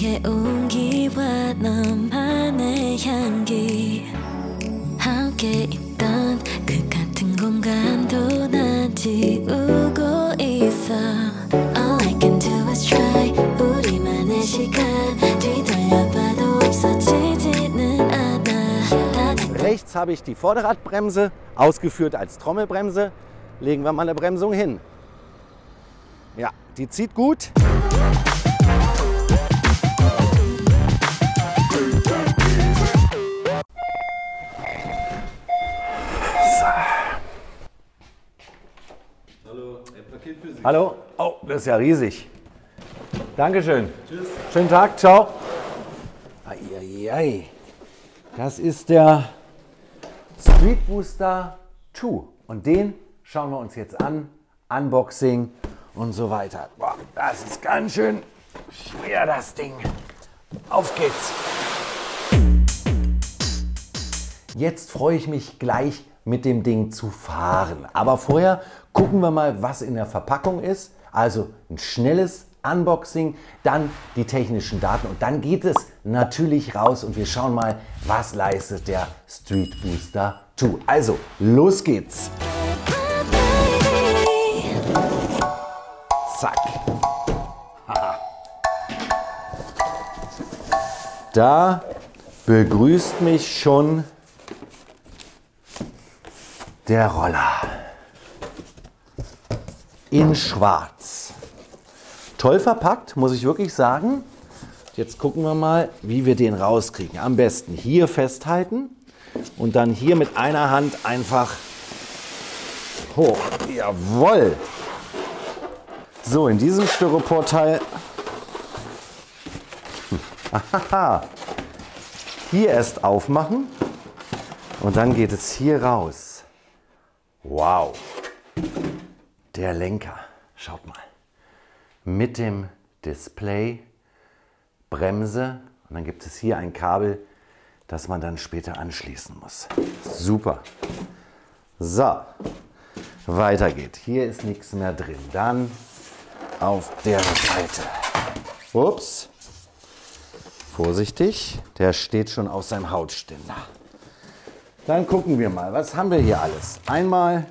너의 온기와 너만의 향기 함께 있던 그 같은 공간도 난 지우고 있어. All I can do is try. 우리만의 시간 뒤돌려봐도 없어지지는 않아. Rechts habe ich die Vorderradbremse, ausgeführt als Trommelbremse. Legen wir mal eine Bremsung hin. Ja, die zieht gut. Hallo. Oh, das ist ja riesig. Dankeschön. Tschüss. Schönen Tag. Ciao. Eieiei. Das ist der Street Booster 2. Und den schauen wir uns jetzt an. Unboxing und so weiter. Boah, das ist ganz schön schwer, das Ding. Auf geht's. Jetzt freue ich mich gleich mit dem Ding zu fahren. Aber vorher gucken wir mal, was in der Verpackung ist. Also ein schnelles Unboxing, dann die technischen Daten und dann geht es natürlich raus und wir schauen mal, was leistet der Street Booster 2. Also, los geht's. Zack. Da begrüßt mich schon der Roller in Schwarz. Toll verpackt, muss ich wirklich sagen. Jetzt gucken wir mal, wie wir den rauskriegen. Am besten hier festhalten und dann hier mit einer Hand einfach hoch. Jawohl! So, in diesem Styroporteil hier erst aufmachen und dann geht es hier raus. Wow! Der Lenker, schaut mal, mit dem Display, Bremse und dann gibt es hier ein Kabel, das man dann später anschließen muss. Super. So, weiter geht. Hier ist nichts mehr drin. Dann auf der Seite. Ups. Vorsichtig, der steht schon auf seinem Hautständer. Dann gucken wir mal, was haben wir hier alles? Einmal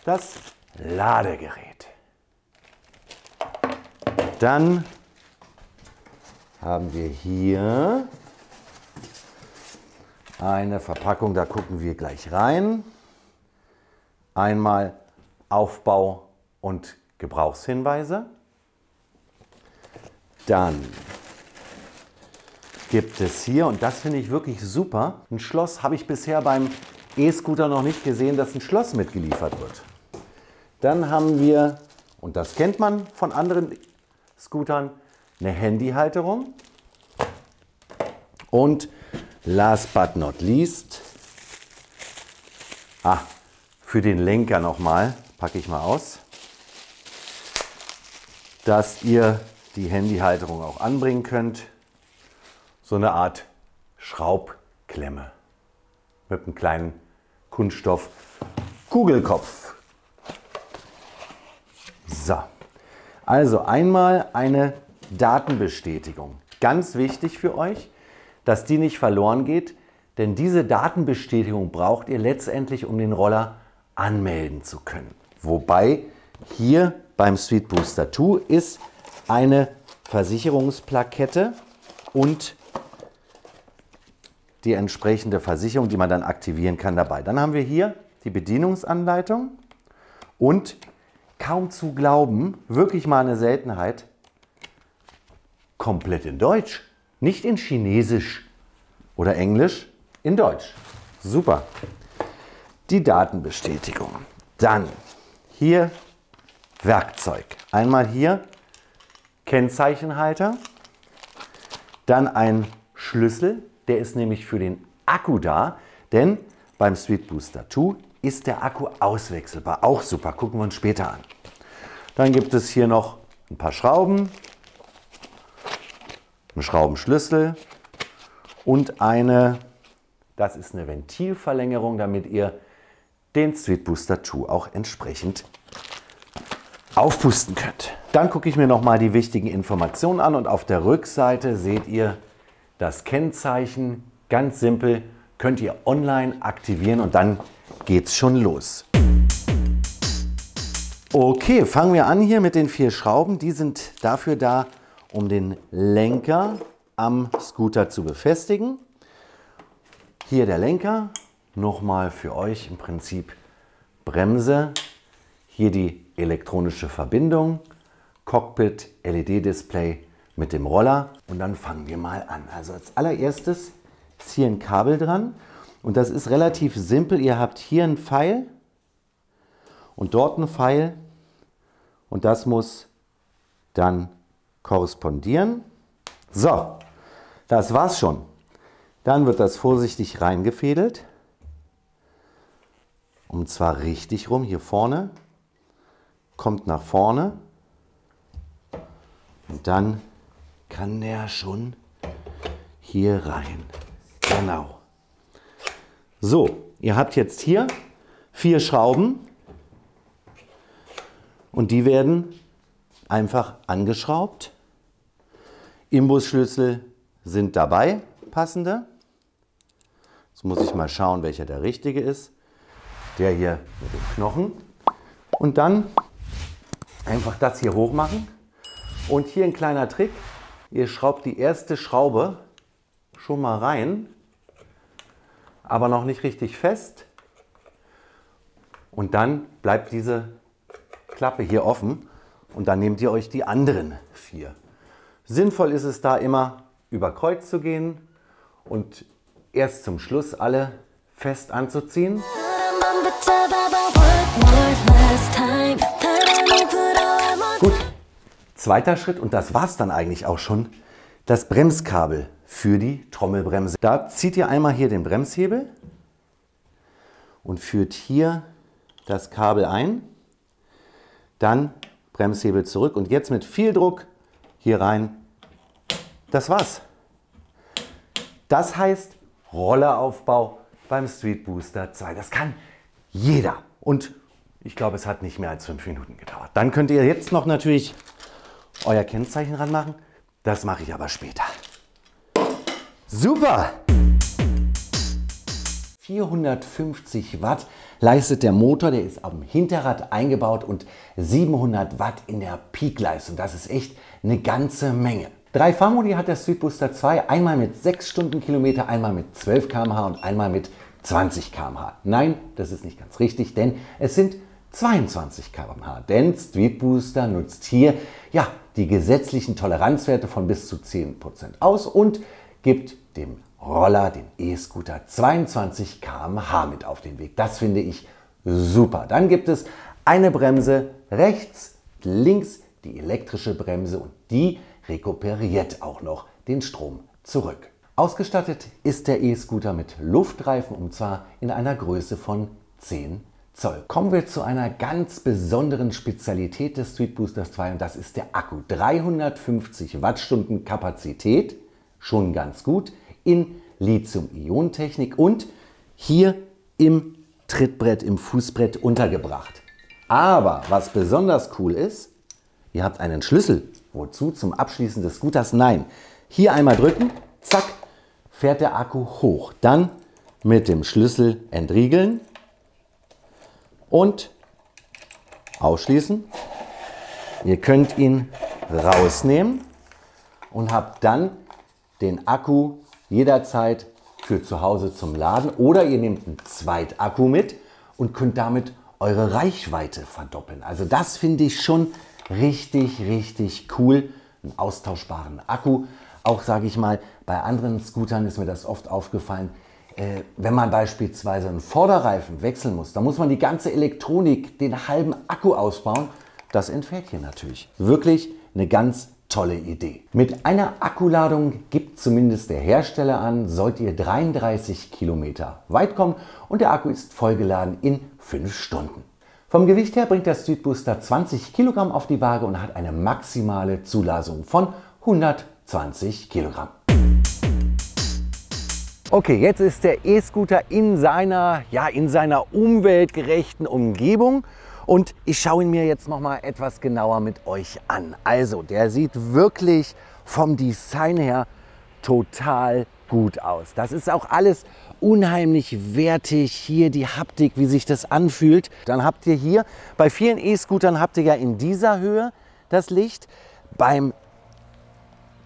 das Ladegerät. Dann haben wir hier eine Verpackung, da gucken wir gleich rein. Einmal Aufbau und Gebrauchshinweise. Dann gibt es hier, und das finde ich wirklich super, ein Schloss. Habe ich bisher beim E-Scooter noch nicht gesehen, dass ein Schloss mitgeliefert wird. Dann haben wir, und das kennt man von anderen Scootern, eine Handyhalterung. Und last but not least, für den Lenker nochmal, packe ich mal aus, dass ihr die Handyhalterung auch anbringen könnt. So eine Art Schraubklemme mit einem kleinen Kunststoff-Kugelkopf. So, also einmal eine Datenbestätigung. Ganz wichtig für euch, dass die nicht verloren geht, denn diese Datenbestätigung braucht ihr letztendlich, um den Roller anmelden zu können. Wobei hier beim Street Booster 2 ist eine Versicherungsplakette und die entsprechende Versicherung, die man dann aktivieren kann, dabei. Dann haben wir hier die Bedienungsanleitung und kaum zu glauben, wirklich mal eine Seltenheit, komplett in Deutsch, nicht in Chinesisch oder Englisch, in Deutsch. Super. Die Datenbestätigung. Dann hier Werkzeug. Einmal hier Kennzeichenhalter, dann ein Schlüssel, der ist nämlich für den Akku da, denn beim Street Booster 2 ist der Akku auswechselbar. Auch super, gucken wir uns später an. Dann gibt es hier noch ein paar Schrauben, einen Schraubenschlüssel und das ist eine Ventilverlängerung, damit ihr den Street Booster 2 auch entsprechend aufpusten könnt. Dann gucke ich mir noch mal die wichtigen Informationen an und auf der Rückseite seht ihr das Kennzeichen. Ganz simpel, könnt ihr online aktivieren und dann geht's schon los. Okay, fangen wir an hier mit den 4 Schrauben. Die sind dafür da, um den Lenker am Scooter zu befestigen. Hier der Lenker, nochmal für euch im Prinzip Bremse. Hier die elektronische Verbindung. Cockpit, LED-Display mit dem Roller und dann fangen wir mal an. Also als allererstes ist hier ein Kabel dran und das ist relativ simpel. Ihr habt hier einen Pfeil und dort einen Pfeil und das muss dann korrespondieren. So, das war's schon. Dann wird das vorsichtig reingefädelt und zwar richtig rum. Hier vorne kommt nach vorne. Und dann kann der schon hier rein. Genau. So, ihr habt jetzt hier 4 Schrauben und die werden einfach angeschraubt. Imbusschlüssel sind dabei, passende. Jetzt muss ich mal schauen, welcher der richtige ist. Der hier mit dem Knochen. Und dann einfach das hier hoch machen. Und hier ein kleiner Trick, ihr schraubt die erste Schraube schon mal rein, aber noch nicht richtig fest. Und dann bleibt diese Klappe hier offen und dann nehmt ihr euch die anderen 4. Sinnvoll ist es da immer über Kreuz zu gehen und erst zum Schluss alle fest anzuziehen. Gut. Zweiter Schritt, und das war es dann eigentlich auch schon, das Bremskabel für die Trommelbremse. Da zieht ihr einmal hier den Bremshebel und führt hier das Kabel ein, dann Bremshebel zurück und jetzt mit viel Druck hier rein. Das war's. Das heißt Rolleraufbau beim Street Booster 2. Das kann jeder und ich glaube, es hat nicht mehr als 5 Minuten gedauert. Dann könnt ihr jetzt noch natürlich euer Kennzeichen ranmachen. Das mache ich aber später. Super! 450 Watt leistet der Motor, der ist am Hinterrad eingebaut und 700 Watt in der Peakleistung. Das ist echt eine ganze Menge. 3 Fahrmodi hat der Street Booster 2, einmal mit 6 Stundenkilometer, einmal mit 12 km/h und einmal mit 20 km/h. Nein, das ist nicht ganz richtig, denn es sind 22 km/h. Denn Street Booster nutzt hier ja die gesetzlichen Toleranzwerte von bis zu 10% aus und gibt dem Roller, den E-Scooter, 22 km/h mit auf den Weg. Das finde ich super. Dann gibt es eine Bremse rechts, links die elektrische Bremse und die rekuperiert auch noch den Strom zurück. Ausgestattet ist der E-Scooter mit Luftreifen und zwar in einer Größe von 10 Zoll. Kommen wir zu einer ganz besonderen Spezialität des Street Boosters 2 und das ist der Akku. 350 Wattstunden Kapazität, schon ganz gut, in Lithium-Ionen-Technik und hier im Trittbrett, im Fußbrett untergebracht. Aber was besonders cool ist, ihr habt einen Schlüssel. Wozu? Zum Abschließen des Scooters? Nein. Hier einmal drücken, zack, fährt der Akku hoch. Dann mit dem Schlüssel entriegeln und ausschließen. Ihr könnt ihn rausnehmen und habt dann den Akku jederzeit für zu Hause zum Laden oder ihr nehmt einen Zweitakku mit und könnt damit eure Reichweite verdoppeln. Also das finde ich schon richtig, richtig cool. Einen austauschbaren Akku. Auch sage ich mal, bei anderen Scootern ist mir das oft aufgefallen, wenn man beispielsweise einen Vorderreifen wechseln muss, dann muss man die ganze Elektronik, den halben Akku ausbauen. Das entfällt hier natürlich. Wirklich eine ganz tolle Idee. Mit einer Akkuladung gibt zumindest der Hersteller an, sollt ihr 33 Kilometer weit kommen und der Akku ist vollgeladen in 5 Stunden. Vom Gewicht her bringt der Street Booster 20 Kilogramm auf die Waage und hat eine maximale Zuladung von 120 Kilogramm. Okay, jetzt ist der E-Scooter in seiner umweltgerechten Umgebung Und ich schaue ihn mir jetzt noch mal etwas genauer mit euch an. Also, der sieht wirklich vom Design her total gut aus. Das ist auch alles unheimlich wertig. Hier die Haptik, wie sich das anfühlt. Dann habt ihr hier, bei vielen E-Scootern habt ihr ja in dieser Höhe das Licht. Beim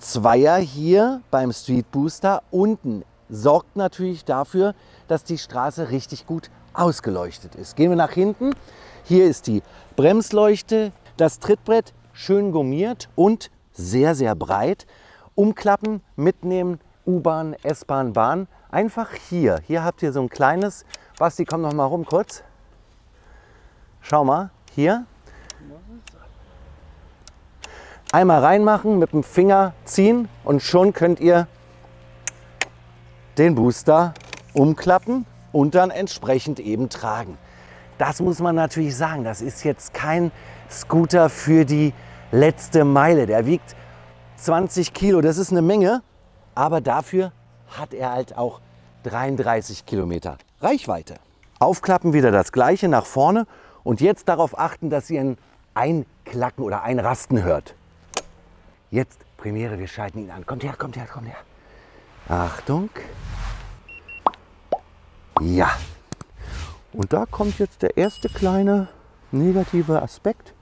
Zweier hier, beim Street Booster, unten sorgt natürlich dafür, dass die Straße richtig gut ausgeleuchtet ist. Gehen wir nach hinten. Hier ist die Bremsleuchte, das Trittbrett schön gummiert und sehr, sehr breit. Umklappen, mitnehmen, U-Bahn, S-Bahn, Bahn. Einfach hier. Hier habt ihr so ein kleines, Basti, komm noch mal rum kurz. Schau mal, hier. Einmal reinmachen, mit dem Finger ziehen und schon könnt ihr den Booster umklappen und dann entsprechend eben tragen. Das muss man natürlich sagen, das ist jetzt kein Scooter für die letzte Meile. Der wiegt 20 Kilo, das ist eine Menge, aber dafür hat er halt auch 33 Kilometer Reichweite. Aufklappen, wieder das Gleiche nach vorne und jetzt darauf achten, dass ihr ein Einklacken oder Einrasten hört. Jetzt Premiere, wir schalten ihn an. Kommt her, kommt her, kommt her. Achtung. Ja. Und da kommt jetzt der erste kleine negative Aspekt.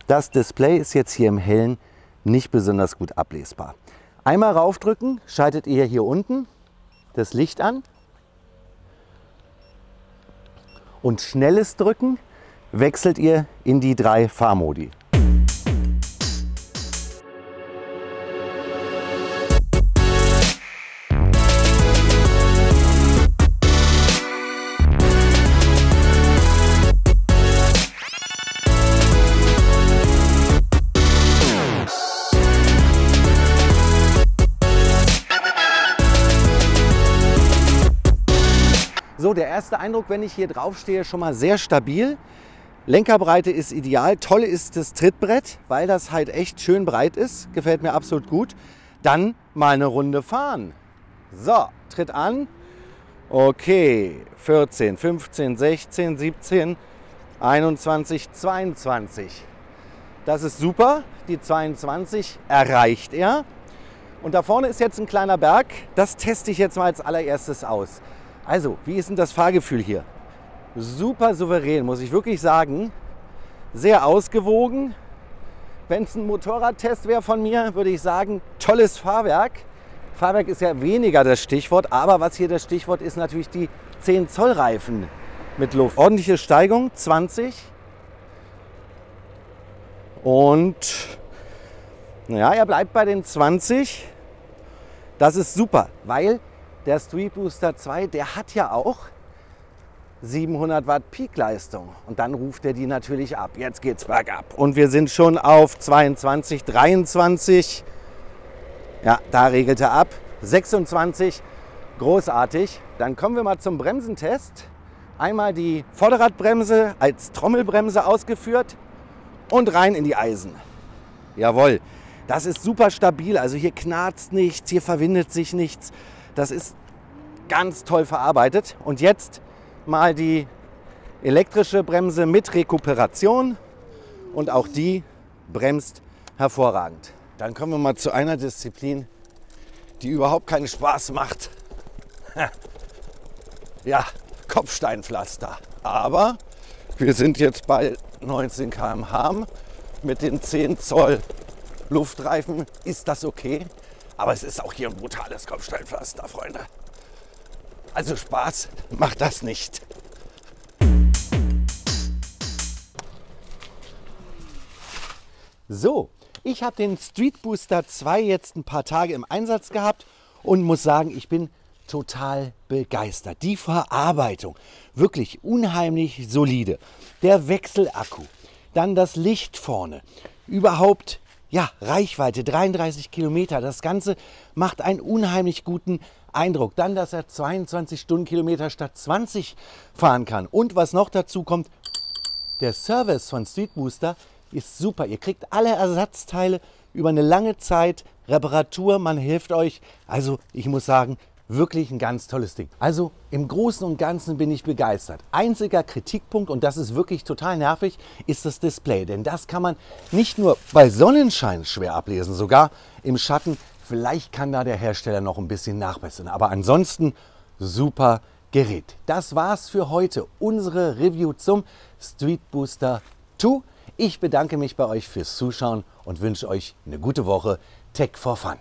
Das Display ist jetzt hier im Hellen nicht besonders gut ablesbar. Einmal raufdrücken, schaltet ihr hier unten das Licht an. Und schnelles Drücken wechselt ihr in die 3 Fahrmodi. So, der erste Eindruck, wenn ich hier drauf stehe, schon mal sehr stabil. Lenkerbreite ist ideal. Toll ist das Trittbrett, weil das halt echt schön breit ist. Gefällt mir absolut gut. Dann mal eine Runde fahren. So, Tritt an. Okay, 14, 15, 16, 17, 21, 22. Das ist super. Die 22 erreicht er. Und da vorne ist jetzt ein kleiner Berg. Das teste ich jetzt mal als allererstes aus. Also, wie ist denn das Fahrgefühl hier? Super souverän, muss ich wirklich sagen. Sehr ausgewogen. Wenn es ein Motorradtest wäre von mir, würde ich sagen, tolles Fahrwerk. Fahrwerk ist ja weniger das Stichwort, aber was hier das Stichwort ist, natürlich die 10 Zoll Reifen mit Luft. Ordentliche Steigung, 20. Und naja, er bleibt bei den 20. Das ist super, weil der Street Booster 2, der hat ja auch 700 Watt Peakleistung. Und dann ruft er die natürlich ab. Jetzt geht's bergab. Und wir sind schon auf 22, 23. Ja, da regelt er ab. 26, großartig. Dann kommen wir mal zum Bremsentest. Einmal die Vorderradbremse als Trommelbremse ausgeführt und rein in die Eisen. Jawohl, das ist super stabil. Also hier knarzt nichts, hier verwindet sich nichts. Das ist ganz toll verarbeitet. Und jetzt mal die elektrische Bremse mit Rekuperation. Und auch die bremst hervorragend. Dann kommen wir mal zu einer Disziplin, die überhaupt keinen Spaß macht. Ja, Kopfsteinpflaster. Aber wir sind jetzt bei 19 km/h. Mit den 10 Zoll Luftreifen ist das okay. Aber es ist auch hier ein brutales Kopfsteinpflaster, Freunde. Also Spaß macht das nicht. So, ich habe den Street Booster 2 jetzt ein paar Tage im Einsatz gehabt und muss sagen, ich bin total begeistert. Die Verarbeitung, wirklich unheimlich solide. Der Wechselakku, dann das Licht vorne, überhaupt ja, Reichweite 33 Kilometer. Das Ganze macht einen unheimlich guten Eindruck. Dann, dass er 22 Stundenkilometer statt 20 fahren kann. Und was noch dazu kommt, der Service von Street Booster ist super. Ihr kriegt alle Ersatzteile über eine lange Zeit, Reparatur, man hilft euch. Also ich muss sagen, Wirklich ein ganz tolles Ding. Also im Großen und Ganzen bin ich begeistert. Einziger Kritikpunkt, und das ist wirklich total nervig, ist das Display. Denn das kann man nicht nur bei Sonnenschein schwer ablesen, sogar im Schatten. Vielleicht kann da der Hersteller noch ein bisschen nachbessern. Aber ansonsten super Gerät. Das war's für heute. Unsere Review zum Street Booster 2. Ich bedanke mich bei euch fürs Zuschauen und wünsche euch eine gute Woche. Tech for Fun.